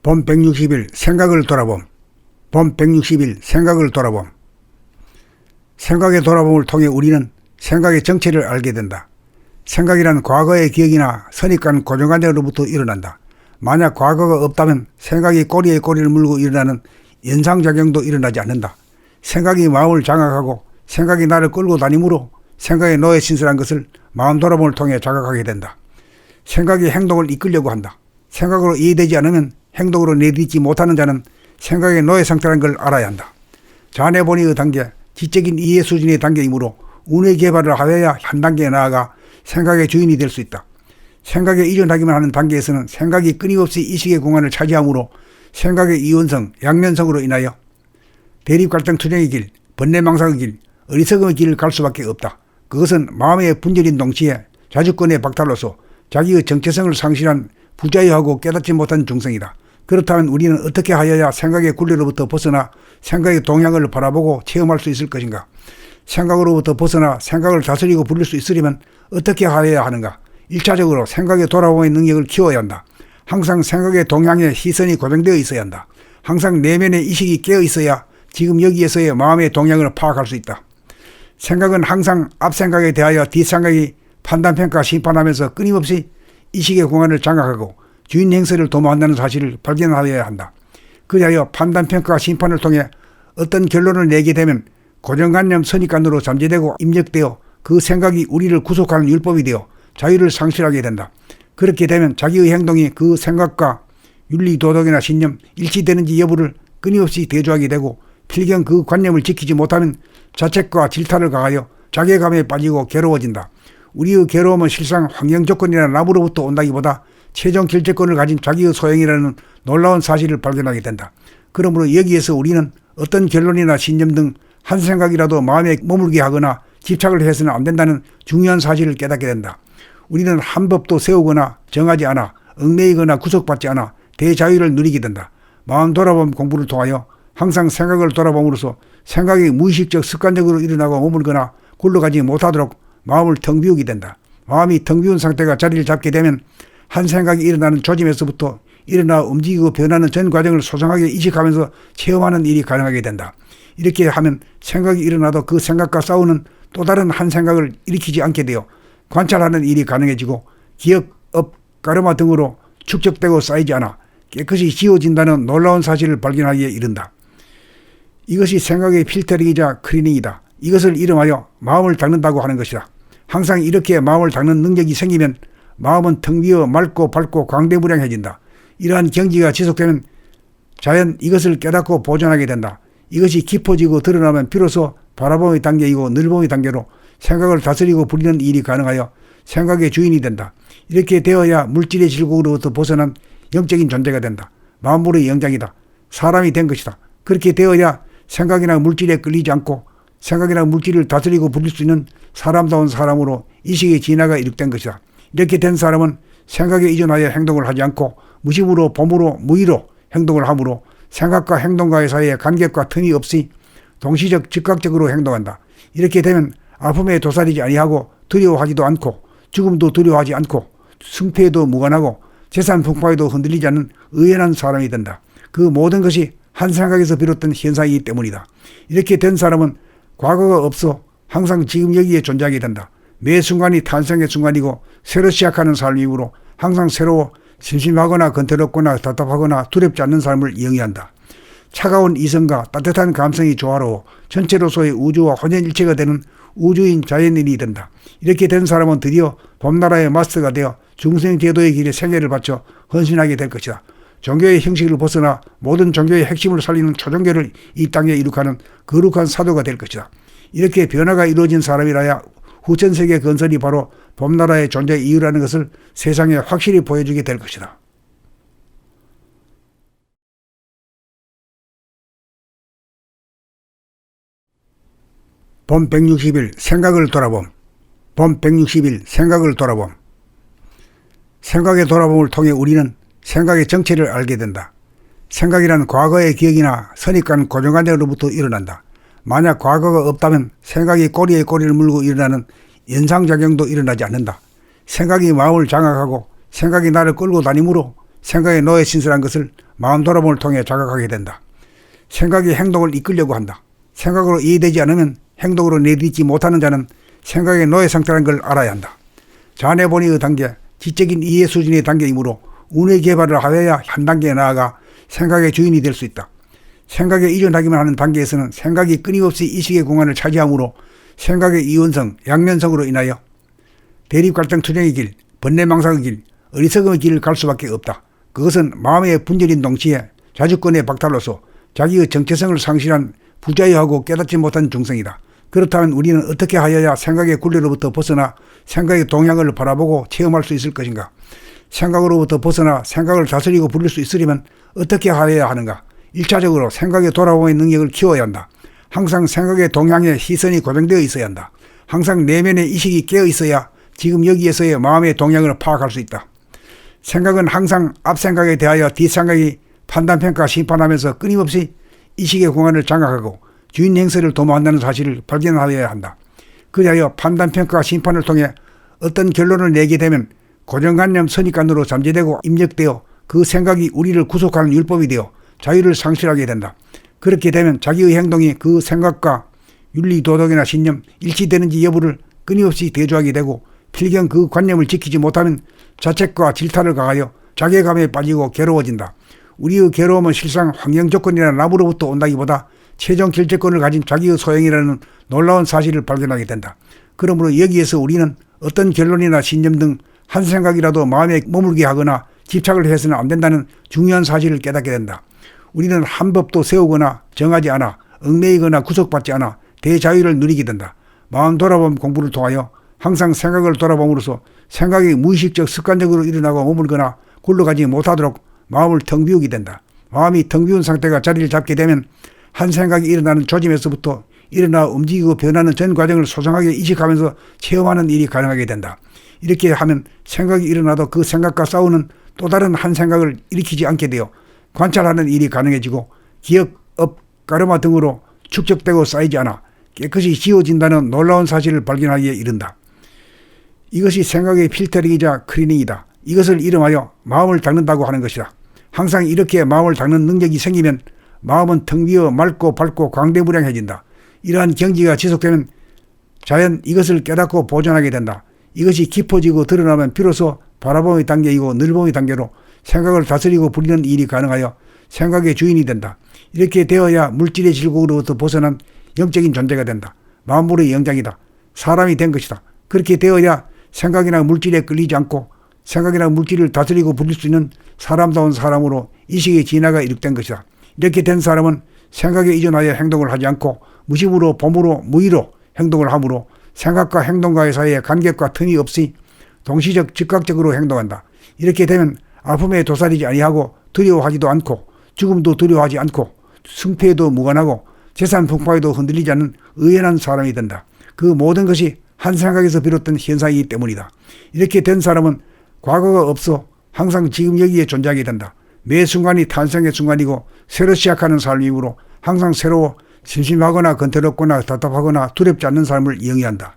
봄 160일 생각을 돌아봄. 봄 160일 생각을 돌아봄. 생각의 돌아봄을 통해 우리는 생각의 정체를 알게 된다. 생각이란 과거의 기억이나 선입관 고정관념으로부터 일어난다. 만약 과거가 없다면 생각이 꼬리에 꼬리를 물고 일어나는 연상작용도 일어나지 않는다. 생각이 마음을 장악하고 생각이 나를 끌고 다니므로 생각의 노예 신설한 것을 마음 돌아봄을 통해 자각하게 된다. 생각이 행동을 이끌려고 한다. 생각으로 이해되지 않으면 행동으로 내딛지 못하는 자는 생각의 노예 상태라는 걸 알아야 한다. 자네 본의의 단계, 지적인 이해 수준의 단계이므로 운의 개발을 하여야 한 단계에 나아가 생각의 주인이 될 수 있다. 생각에 이전하기만 하는 단계에서는 생각이 끊임없이 이식의 공간을 차지하므로 생각의 이원성, 양면성으로 인하여 대립갈등 투쟁의 길, 번뇌망상의 길, 어리석음의 길을 갈 수밖에 없다. 그것은 마음의 분열인 동시에 자주권의 박탈로서 자기의 정체성을 상실한 부자유하고 깨닫지 못한 중생이다. 그렇다면 우리는 어떻게 하여야 생각의 굴레로부터 벗어나 생각의 동향을 바라보고 체험할 수 있을 것인가? 생각으로부터 벗어나 생각을 다스리고 부릴 수 있으려면 어떻게 하여야 하는가? 1차적으로 생각의 돌아봄의 능력을 키워야 한다. 항상 생각의 동향에 시선이 고정되어 있어야 한다. 항상 내면의 의식이 깨어 있어야 지금 여기에서의 마음의 동향을 파악할 수 있다. 생각은 항상 앞생각에 대하여 뒷생각이 판단평가 심판하면서 끊임없이 의식의 공간을 장악하고 주인 행세를 도모한다는 사실을 발견하여야 한다. 그리하여 판단평가 심판을 통해 어떤 결론을 내게 되면 고정관념 선입관으로 잠재되고 입력되어 그 생각이 우리를 구속하는 율법이 되어 자유를 상실하게 된다. 그렇게 되면 자기의 행동이 그 생각과 윤리, 도덕이나 신념, 일치되는지 여부를 끊임없이 대조하게 되고 필경 그 관념을 지키지 못하면 자책과 질타를 가하여 자괴감에 빠지고 괴로워진다. 우리의 괴로움은 실상 환경 조건이나 남으로부터 온다기보다 최종 결재권을 가진 자기의 소행이라는 놀라운 사실을 발견하게 된다. 그러므로 여기에서 우리는 어떤 결론이나 신념 등 한 생각이라도 마음에 머물게 하거나 집착을 해서는 안 된다는 중요한 사실을 깨닫게 된다. 우리는 한 법도 세우거나 정하지 않아 얽매이거나 구속받지 않아 대자유를 누리게 된다. 마음 돌아봄 공부를 통하여 항상 생각을 돌아봄으로써 생각이 무의식적 습관적으로 일어나고 머물거나 굴러가지 못하도록 마음을 텅 비우게 된다. 마음이 텅 비운 상태가 자리를 잡게 되면 한 생각이 일어나는 조짐에서부터 일어나 움직이고 변하는 전 과정을 소상하게 인식하면서 체험하는 일이 가능하게 된다. 이렇게 하면 생각이 일어나도 그 생각과 싸우는 또 다른 한 생각을 일으키지 않게 되어 관찰하는 일이 가능해지고 기억, 업, 가르마 등으로 축적되고 쌓이지 않아 깨끗이 지워진다는 놀라운 사실을 발견하기에 이른다. 이것이 생각의 필터링이자 클리닝이다. 이것을 이름하여 마음을 닦는다고 하는 것이다. 항상 이렇게 마음을 닦는 능력이 생기면 마음은 텅 비어 맑고 밝고 광대무량해진다. 이러한 경지가 지속되면 자연 이것을 깨닫고 보존하게 된다. 이것이 깊어지고 드러나면 비로소 바라봄의 단계이고 늘봄의 단계로 생각을 다스리고 부리는 일이 가능하여 생각의 주인이 된다. 이렇게 되어야 물질의 질곡으로부터 벗어난 영적인 존재가 된다. 만물의 영장이다. 사람이 된 것이다. 그렇게 되어야 생각이나 물질에 끌리지 않고 생각이나 물질을 다스리고 부릴 수 있는 사람다운 사람으로 의식의 진화가 이룩된 것이다. 이렇게 된 사람은 생각에 이전하여 행동을 하지 않고 무심으로 봄으로 무의로 행동을 하므로 생각과 행동과의 사이에 간격과 틈이 없이 동시적 즉각적으로 행동한다. 이렇게 되면 아픔에 도살이지 아니하고 두려워하지도 않고 죽음도 두려워하지 않고 승패에도 무관하고 재산 풍파에도 흔들리지 않는 의연한 사람이 된다. 그 모든 것이 한 생각에서 비롯된 현상이기 때문이다. 이렇게 된 사람은 과거가 없어 항상 지금 여기에 존재하게 된다. 매 순간이 탄생의 순간이고 새로 시작하는 삶이므로 항상 새로워 심심하거나 건태롭거나 답답하거나 두렵지 않는 삶을 영위한다. 차가운 이성과 따뜻한 감성이 조화로워 전체로서의 우주와 혼연일체가 되는 우주인 자연인이 된다. 이렇게 된 사람은 드디어 봄나라의 마스터가 되어 중생제도의 길에 생애를 바쳐 헌신하게 될 것이다. 종교의 형식을 벗어나 모든 종교의 핵심을 살리는 초종교를 이 땅에 이룩하는 거룩한 사도가 될 것이다. 이렇게 변화가 이루어진 사람이라야 후천세계 건설이 바로 봄나라의 존재 이유라는 것을 세상에 확실히 보여주게 될 것이다. 봄 160일 생각을 돌아봄. 봄 160일 생각을 돌아봄. 생각의 돌아봄을 통해 우리는 생각의 정체를 알게 된다. 생각이란 과거의 기억이나 선입관 고정관념으로부터 일어난다. 만약 과거가 없다면 생각이 꼬리에 꼬리를 물고 일어나는 연상작용도 일어나지 않는다. 생각이 마음을 장악하고 생각이 나를 끌고 다니므로 생각의 노예 신설한 것을 마음 돌아봄을 통해 자각하게 된다. 생각이 행동을 이끌려고 한다. 생각으로 이해되지 않으면 행동으로 내딛지 못하는 자는 생각의 노예 상태라는 걸 알아야 한다. 자뇌본의의 단계, 지적인 이해 수준의 단계이므로 운의 개발을 하여야 한 단계 나아가 생각의 주인이 될 수 있다. 생각에 이전하기만 하는 단계에서는 생각이 끊임없이 이식의 공간을 차지하므로 생각의 이원성, 양면성으로 인하여 대립갈등 투쟁의 길, 번뇌망상의 길, 어리석음의 길을 갈 수밖에 없다. 그것은 마음의 분열인 동시에 자주권의 박탈로서 자기의 정체성을 상실한 부자유하고 깨닫지 못한 중생이다. 그렇다면 우리는 어떻게 하여야 생각의 굴레로부터 벗어나 생각의 동향을 바라보고 체험할 수 있을 것인가? 생각으로부터 벗어나 생각을 다스리고 부릴 수 있으려면 어떻게 하여야 하는가? 1차적으로 생각의 돌아봄의 능력을 키워야 한다. 항상 생각의 동향에 시선이 고정되어 있어야 한다. 항상 내면의 의식이 깨어 있어야 지금 여기에서의 마음의 동향을 파악할 수 있다. 생각은 항상 앞생각에 대하여 뒷생각이 판단평가 심판하면서 끊임없이 의식의 공간을 장악하고 주인 행세를 도모한다는 사실을 발견하여야 한다. 그리하여 판단평가 심판을 통해 어떤 결론을 내게 되면 고정관념 선입관으로 잠재되고 입력되어 그 생각이 우리를 구속하는 율법이 되어 자유를 상실하게 된다. 그렇게 되면 자기의 행동이 그 생각과 윤리, 도덕이나 신념, 일치되는지 여부를 끊임없이 대조하게 되고 필경 그 관념을 지키지 못하면 자책과 질타를 가하여 자괴감에 빠지고 괴로워진다. 우리의 괴로움은 실상 환경 조건이나 남으로부터 온다기보다 최종 결재권을 가진 자기의 소행이라는 놀라운 사실을 발견하게 된다. 그러므로 여기에서 우리는 어떤 결론이나 신념 등 한 생각이라도 마음에 머물게 하거나 집착을 해서는 안 된다는 중요한 사실을 깨닫게 된다. 우리는 한 법도 세우거나 정하지 않아 얽매이거나 구속받지 않아 대자유를 누리게 된다. 마음 돌아봄 공부를 통하여 항상 생각을 돌아봄으로써 생각이 무의식적 습관적으로 일어나고 머물거나 굴러가지 못하도록 마음을 텅 비우게 된다. 마음이 텅 비운 상태가 자리를 잡게 되면 한 생각이 일어나는 조짐에서부터 일어나 움직이고 변하는 전 과정을 소상하게 인식하면서 체험하는 일이 가능하게 된다. 이렇게 하면 생각이 일어나도 그 생각과 싸우는 또 다른 한 생각을 일으키지 않게 되어 관찰하는 일이 가능해지고 기억, 업, 가르마 등으로 축적되고 쌓이지 않아 깨끗이 지워진다는 놀라운 사실을 발견하기에 이른다. 이것이 생각의 필터링이자 클리닝이다. 이것을 이름하여 마음을 닦는다고 하는 것이다. 항상 이렇게 마음을 닦는 능력이 생기면 마음은 텅 비어 맑고 밝고 광대무량해진다. 이러한 경지가 지속되면 자연 이것을 깨닫고 보존하게 된다. 이것이 깊어지고 드러나면 비로소 바라봄의 단계이고 늘봄의 단계로 생각을 다스리고 부리는 일이 가능하여 생각의 주인이 된다. 이렇게 되어야 물질의 질곡으로부터 벗어난 영적인 존재가 된다. 만물의 영장이다. 사람이 된 것이다. 그렇게 되어야 생각이나 물질에 끌리지 않고 생각이나 물질을 다스리고 부릴 수 있는 사람다운 사람으로 이식의 진화가 이룩된 것이다. 이렇게 된 사람은 생각에 이전하여 행동을 하지 않고 무심으로 봄으로 무의로 행동을 하므로 생각과 행동과의 사이에 간격과 틈이 없이 동시적 즉각적으로 행동한다. 이렇게 되면 아픔에 도사리지 아니하고 두려워하지도 않고 죽음도 두려워하지 않고 승패에도 무관하고 재산 풍파에도 흔들리지 않는 의연한 사람이 된다. 그 모든 것이 한 생각에서 비롯된 현상이기 때문이다. 이렇게 된 사람은 과거가 없어 항상 지금 여기에 존재하게 된다. 매 순간이 탄생의 순간이고 새로 시작하는 삶이므로 항상 새로워 심심하거나 건태롭거나 답답하거나 두렵지 않는 삶을 영위한다.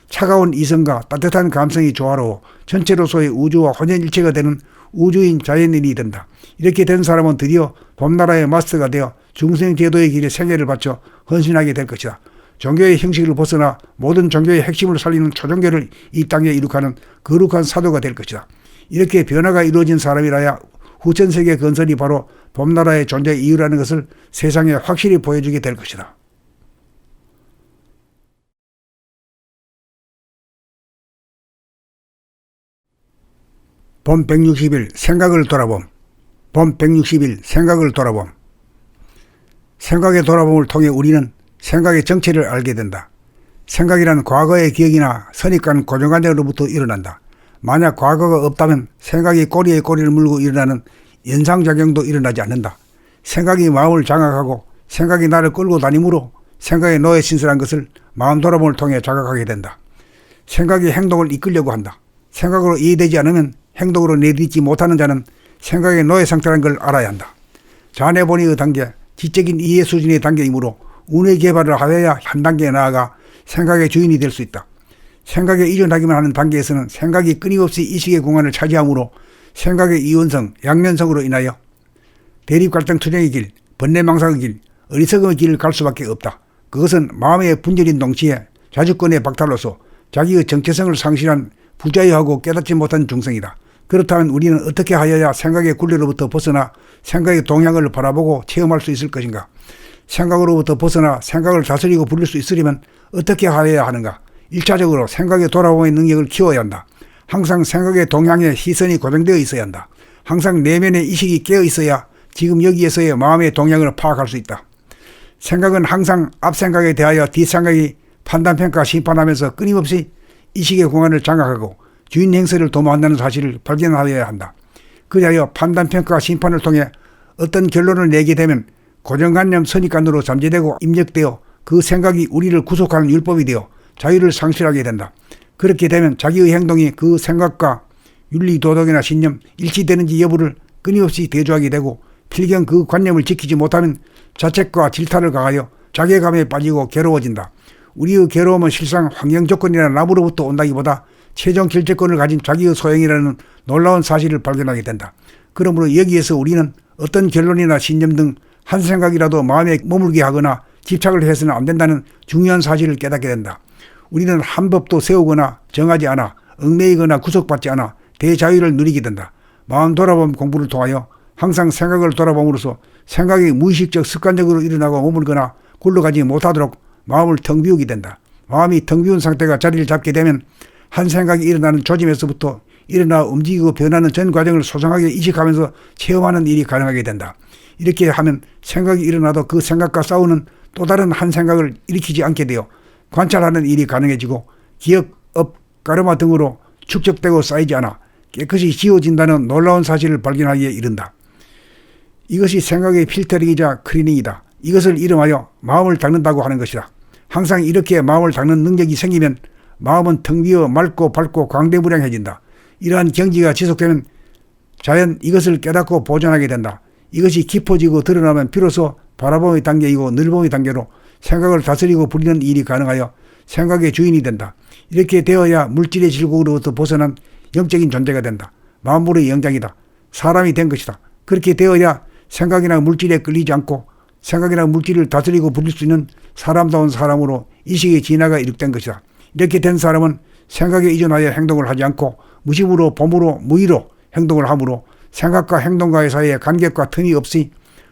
차가운 이성과 따뜻한 감성이 조화로워 전체로서의 우주와 혼연일체가 되는 우주인 자연인이 된다. 이렇게 된 사람은 드디어 봄나라의 마스터가 되어 중생제도의 길에 생애를 바쳐 헌신하게 될 것이다. 종교의 형식을 벗어나 모든 종교의 핵심을 살리는 초종교를 이 땅에 이룩하는 거룩한 사도가 될 것이다. 이렇게 변화가 이루어진 사람이라야 후천세계 건설이 바로 봄나라의 존재 이유라는 것을 세상에 확실히 보여주게 될 것이다. 봄 160일 생각을 돌아봄. 봄 160일 생각을 돌아봄. 생각의 돌아봄을 통해 우리는 생각의 정체를 알게 된다. 생각이란 과거의 기억이나 선입관 고정관념으로부터 일어난다. 만약 과거가 없다면 생각이 꼬리에 꼬리를 물고 일어나는 연상작용도 일어나지 않는다. 생각이 마음을 장악하고 생각이 나를 끌고 다니므로 생각의 노예 신설한 것을 마음 돌아봄을 통해 자각하게 된다. 생각이 행동을 이끌려고 한다. 생각으로 이해되지 않으면 행동으로 내딛지 못하는 자는 생각의 노예 상태라는 걸 알아야 한다. 자뇌본의의 단계, 지적인 이해 수준의 단계이므로 운의 개발을 하여야 한 단계 나아가 생각의 주인이 될 수 있다. 생각에 이전하기만 하는 단계에서는 생각이 끊임없이 의식의 공간을 차지하므로 생각의 이원성, 양면성으로 인하여 대립갈등 투쟁의 길, 번뇌망상의 길, 어리석음의 길을 갈 수밖에 없다. 그것은 마음의 분열인 동시에 자주권의 박탈로서 자기의 정체성을 상실한 부자유하고 깨닫지 못한 중생이다. 그렇다면 우리는 어떻게 하여야 생각의 굴레로부터 벗어나 생각의 동향을 바라보고 체험할 수 있을 것인가? 생각으로부터 벗어나 생각을 다스리고 부릴 수 있으려면 어떻게 하여야 하는가? 1차적으로 생각의 돌아봄의 능력을 키워야 한다. 항상 생각의 동향에 시선이 고정되어 있어야 한다. 항상 내면의 의식이 깨어 있어야 지금 여기에서의 마음의 동향을 파악할 수 있다. 생각은 항상 앞생각에 대하여 뒷생각이 판단평가 심판하면서 끊임없이 의식의 공간을 장악하고 주인 행세를 도모한다는 사실을 발견하여야 한다. 그리하여 판단평가 심판을 통해 어떤 결론을 내게 되면 고정관념 선입관으로 잠재되고 입력되어 그 생각이 우리를 구속하는 율법이 되어 자유를 상실하게 된다. 그렇게 되면 자기의 행동이 그 생각과 윤리, 도덕이나 신념, 일치되는지 여부를 끊임없이 대조하게 되고 필경 그 관념을 지키지 못하면 자책과 질타를 가하여 자괴감에 빠지고 괴로워진다. 우리의 괴로움은 실상 환경 조건이나 남으로부터 온다기보다 최종 결재권을 가진 자기의 소행이라는 놀라운 사실을 발견하게 된다. 그러므로 여기에서 우리는 어떤 결론이나 신념 등 한 생각이라도 마음에 머물게 하거나 집착을 해서는 안 된다는 중요한 사실을 깨닫게 된다. 우리는 한 법도 세우거나 정하지 않아 얽매이거나 구속받지 않아 대자유를 누리게 된다. 마음 돌아봄 공부를 통하여 항상 생각을 돌아봄으로써 생각이 무의식적 습관적으로 일어나고 머물거나 굴러가지 못하도록 마음을 텅 비우게 된다. 마음이 텅 비운 상태가 자리를 잡게 되면 한 생각이 일어나는 조짐에서부터 일어나 움직이고 변하는 전 과정을 소상하게 인식하면서 체험하는 일이 가능하게 된다. 이렇게 하면 생각이 일어나도 그 생각과 싸우는 또 다른 한 생각을 일으키지 않게 되어 관찰하는 일이 가능해지고 기억, 업, 가르마 등으로 축적되고 쌓이지 않아 깨끗이 지워진다는 놀라운 사실을 발견하기에 이른다. 이것이 생각의 필터링이자 클리닝이다. 이것을 이름하여 마음을 닦는다고 하는 것이다. 항상 이렇게 마음을 닦는 능력이 생기면 마음은 텅 비어 맑고 밝고 광대무량해진다. 이러한 경지가 지속되면 자연 이것을 깨닫고 보존하게 된다. 이것이 깊어지고 드러나면 비로소 바라봄의 단계이고 늘봄의 단계로 생각을 다스리고 부리는 일이 가능하여 생각의 주인이 된다. 이렇게 되어야 물질의 질곡으로부터 벗어난 영적인 존재가 된다. 만물의 영장이다. 사람이 된 것이다. 그렇게 되어야 생각이나 물질에 끌리지 않고 생각이나 물질을 다스리고 부릴 수 있는 사람다운 사람으로 의식의 진화가 이룩된 것이다. 이렇게 된 사람은 생각에 의존하여 행동을 하지 않고 무심으로 봄으로 무의로 행동을 하므로 생각과 행동과의 사이에 간격과 틈이 없이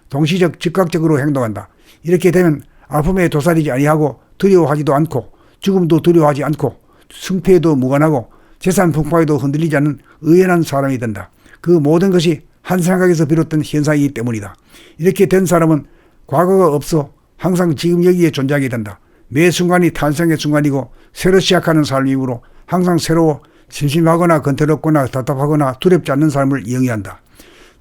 동시적 즉각적으로 행동한다. 이렇게 되면 아픔에 도사리지 아니하고 두려워하지도 않고 죽음도 두려워하지 않고 승패에도 무관하고 재산 풍파에도 흔들리지 않는 의연한 사람이 된다. 그 모든 것이 한 생각에서 비롯된 현상이기 때문이다. 이렇게 된 사람은 과거가 없어 항상 지금 여기에 존재하게 된다. 매 순간이 탄생의 순간이고 새로 시작하는 삶이므로 항상 새로워 심심하거나 건태롭거나 답답하거나 두렵지 않는 삶을 영위한다.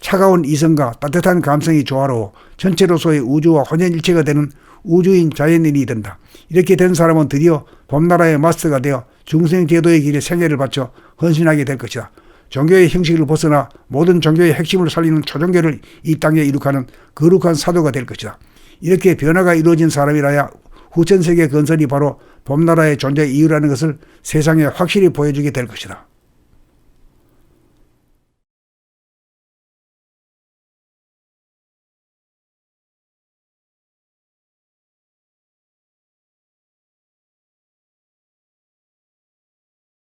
차가운 이성과 따뜻한 감성이 조화로워 전체로서의 우주와 혼연일체가 되는 우주인 자연인이 된다. 이렇게 된 사람은 드디어 봄나라의 마스터가 되어 중생 제도의 길에 생애를 바쳐 헌신하게 될 것이다. 종교의 형식을 벗어나 모든 종교의 핵심을 살리는 초종교를 이 땅에 이룩하는 거룩한 사도가 될 것이다. 이렇게 변화가 이루어진 사람이라야 후천세계 건설이 바로 봄나라의 존재 이유라는 것을 세상에 확실히 보여주게 될 것이다.